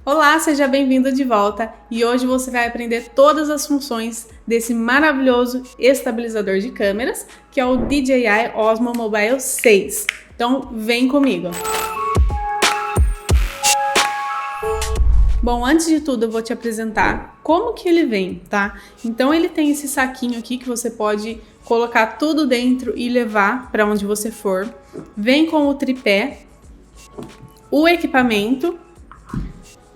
Olá, seja bem-vindo de volta e hoje você vai aprender todas as funções desse maravilhoso estabilizador de câmeras que é o DJI Osmo Mobile 6. Então vem comigo! Bom, antes de tudo eu vou te apresentar como que ele vem, tá? Então ele tem esse saquinho aqui que você pode colocar tudo dentro e levar para onde você for. Vem com o tripé, o equipamento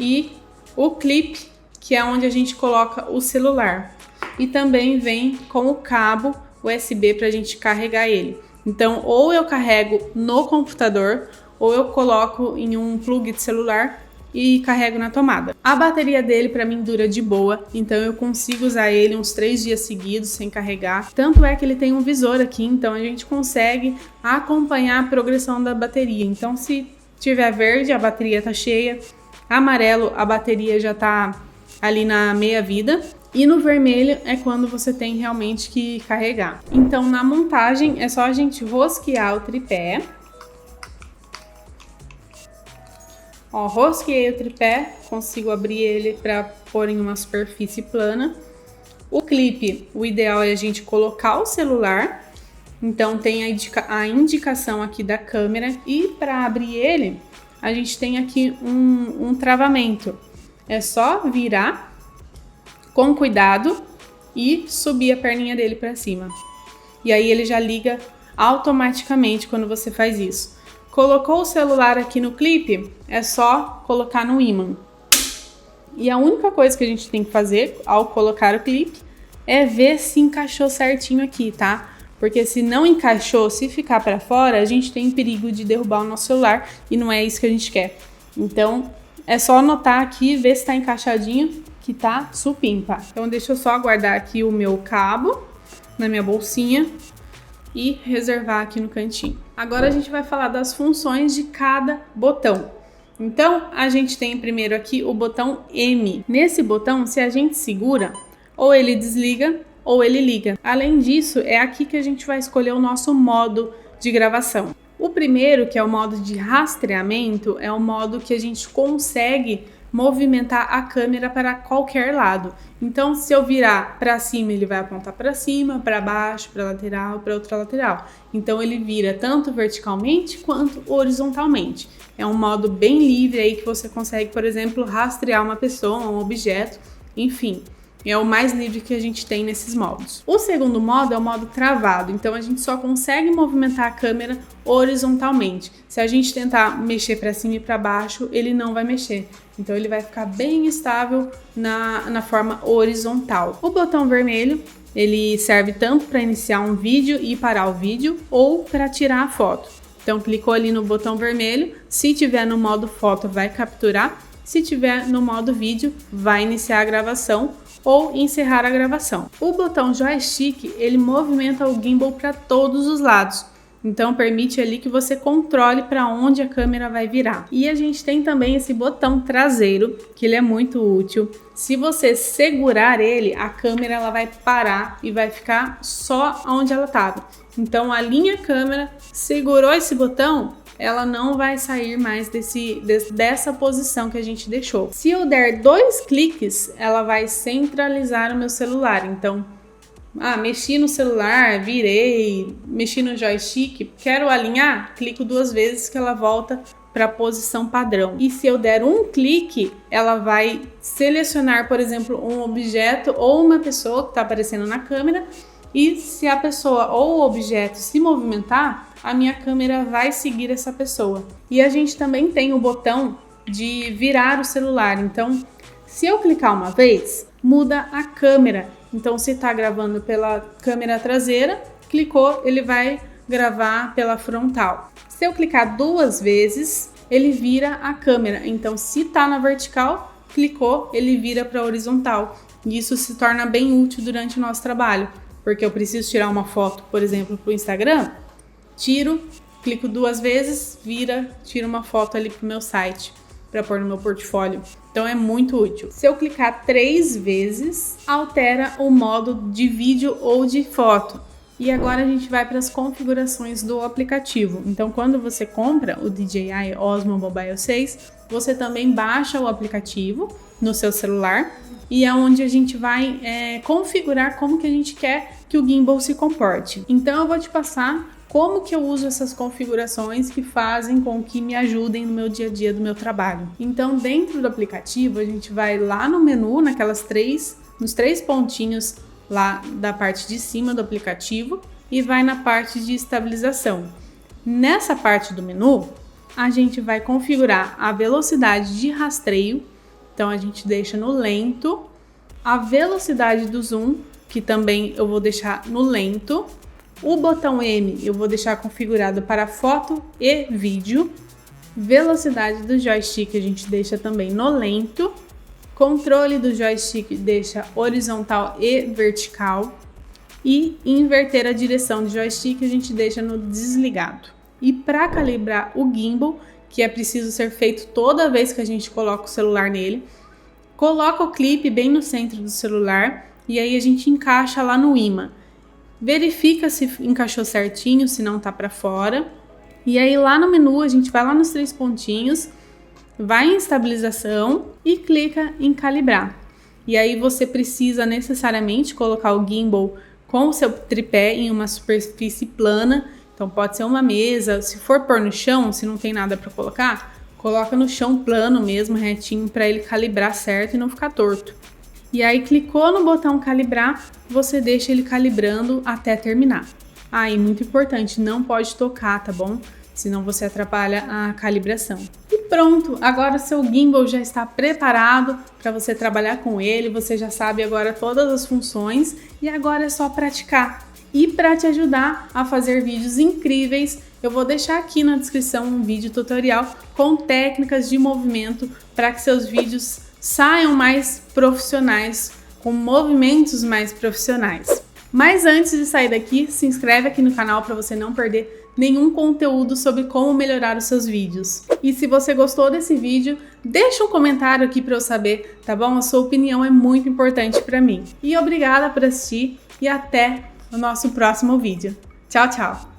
e o clipe, que é onde a gente coloca o celular. E também vem com o cabo USB para a gente carregar ele. Então, ou eu carrego no computador, ou eu coloco em um plug de celular e carrego na tomada. A bateria dele para mim dura de boa, então eu consigo usar ele uns 3 dias seguidos sem carregar. Tanto é que ele tem um visor aqui, então a gente consegue acompanhar a progressão da bateria. Então, se tiver verde, a bateria tá cheia. Amarelo, a bateria já tá ali na meia vida. E no vermelho é quando você tem realmente que carregar. Então, na montagem, é só a gente rosquear o tripé. Ó, rosqueei o tripé, consigo abrir ele para pôr em uma superfície plana. O clipe, o ideal é a gente colocar o celular. Então, tem a indicação aqui da câmera. E para abrir ele, a gente tem aqui um travamento. É só virar com cuidado e subir a perninha dele para cima. E aí ele já liga automaticamente quando você faz isso. Colocou o celular aqui no clipe, é só colocar no ímã. E a única coisa que a gente tem que fazer ao colocar o clipe é ver se encaixou certinho aqui, tá? Porque se não encaixou, se ficar para fora, a gente tem perigo de derrubar o nosso celular e não é isso que a gente quer. Então, é só anotar aqui, ver se tá encaixadinho, que tá supimpa. Então, deixa eu só guardar aqui o meu cabo na minha bolsinha e reservar aqui no cantinho. Agora a gente vai falar das funções de cada botão. Então, a gente tem primeiro aqui o botão M. Nesse botão, se a gente segura, ou ele desliga, ou ele liga. Além disso, é aqui que a gente vai escolher o nosso modo de gravação. O primeiro, que é o modo de rastreamento, é o modo que a gente consegue movimentar a câmera para qualquer lado. Então, se eu virar para cima, ele vai apontar para cima, para baixo, para lateral, para outra lateral. Então, ele vira tanto verticalmente quanto horizontalmente. É um modo bem livre aí que você consegue, por exemplo, rastrear uma pessoa, um objeto, enfim. É o mais livre que a gente tem nesses modos. O segundo modo é o modo travado, então a gente só consegue movimentar a câmera horizontalmente. Se a gente tentar mexer para cima e para baixo, ele não vai mexer. Então ele vai ficar bem estável na forma horizontal. O botão vermelho, ele serve tanto para iniciar um vídeo e parar o vídeo, ou para tirar a foto. Então clicou ali no botão vermelho, se tiver no modo foto vai capturar, se tiver no modo vídeo vai iniciar a gravação ou encerrar a gravação. O botão joystick, ele movimenta o gimbal para todos os lados. Então permite ali que você controle para onde a câmera vai virar. E a gente tem também esse botão traseiro, que ele é muito útil. Se você segurar ele, a câmera ela vai parar e vai ficar só onde ela estava. Então alinha a câmera, segurou esse botão, ela não vai sair mais dessa posição que a gente deixou. Se eu der 2 cliques, ela vai centralizar o meu celular. Então, mexi no celular, virei, mexi no joystick, quero alinhar? Clico 2 vezes que ela volta para a posição padrão. E se eu der 1 clique, ela vai selecionar, por exemplo, um objeto ou uma pessoa que está aparecendo na câmera. E se a pessoa ou o objeto se movimentar, a minha câmera vai seguir essa pessoa. E a gente também tem o botão de virar o celular. Então, se eu clicar uma vez, muda a câmera. Então, se está gravando pela câmera traseira, clicou, ele vai gravar pela frontal. Se eu clicar 2 vezes, ele vira a câmera. Então, se está na vertical, clicou, ele vira para a horizontal. E isso se torna bem útil durante o nosso trabalho. Porque eu preciso tirar uma foto, por exemplo, para o Instagram, tiro, clico 2 vezes, vira, tiro uma foto ali para o meu site, para pôr no meu portfólio. Então é muito útil. Se eu clicar 3 vezes, altera o modo de vídeo ou de foto. E agora a gente vai para as configurações do aplicativo. Então, quando você compra o DJI Osmo Mobile 6, você também baixa o aplicativo no seu celular e é onde a gente vai configurar como que a gente quer que o gimbal se comporte. Então eu vou te passar como que eu uso essas configurações que fazem com que me ajudem no meu dia a dia do meu trabalho. Então dentro do aplicativo a gente vai lá no menu, nos três pontinhos lá da parte de cima do aplicativo e vai na parte de estabilização. Nessa parte do menu a gente vai configurar a velocidade de rastreio, então a gente deixa no lento, a velocidade do zoom, que também eu vou deixar no lento. O botão M eu vou deixar configurado para foto e vídeo. Velocidade do joystick a gente deixa também no lento. Controle do joystick deixa horizontal e vertical. E inverter a direção do joystick a gente deixa no desligado. E para calibrar o gimbal, que é preciso ser feito toda vez que a gente coloca o celular nele, coloca o clipe bem no centro do celular e aí a gente encaixa lá no ímã. Verifica se encaixou certinho, se não tá para fora. E aí lá no menu a gente vai lá nos três pontinhos, vai em estabilização e clica em calibrar. E aí você precisa necessariamente colocar o gimbal com o seu tripé em uma superfície plana. Então pode ser uma mesa, se for pôr no chão, se não tem nada para colocar, coloca no chão plano mesmo, retinho, para ele calibrar certo e não ficar torto. E aí clicou no botão calibrar, você deixa ele calibrando até terminar. E muito importante, não pode tocar, tá bom? Senão você atrapalha a calibração. E pronto, agora o seu gimbal já está preparado para você trabalhar com ele, você já sabe agora todas as funções e agora é só praticar. E para te ajudar a fazer vídeos incríveis, eu vou deixar aqui na descrição um vídeo tutorial com técnicas de movimento para que seus vídeos saiam mais profissionais, com movimentos mais profissionais. Mas antes de sair daqui, se inscreve aqui no canal para você não perder nenhum conteúdo sobre como melhorar os seus vídeos. E se você gostou desse vídeo, deixa um comentário aqui para eu saber, tá bom? A sua opinião é muito importante para mim. E obrigada por assistir e até o nosso próximo vídeo. Tchau, tchau!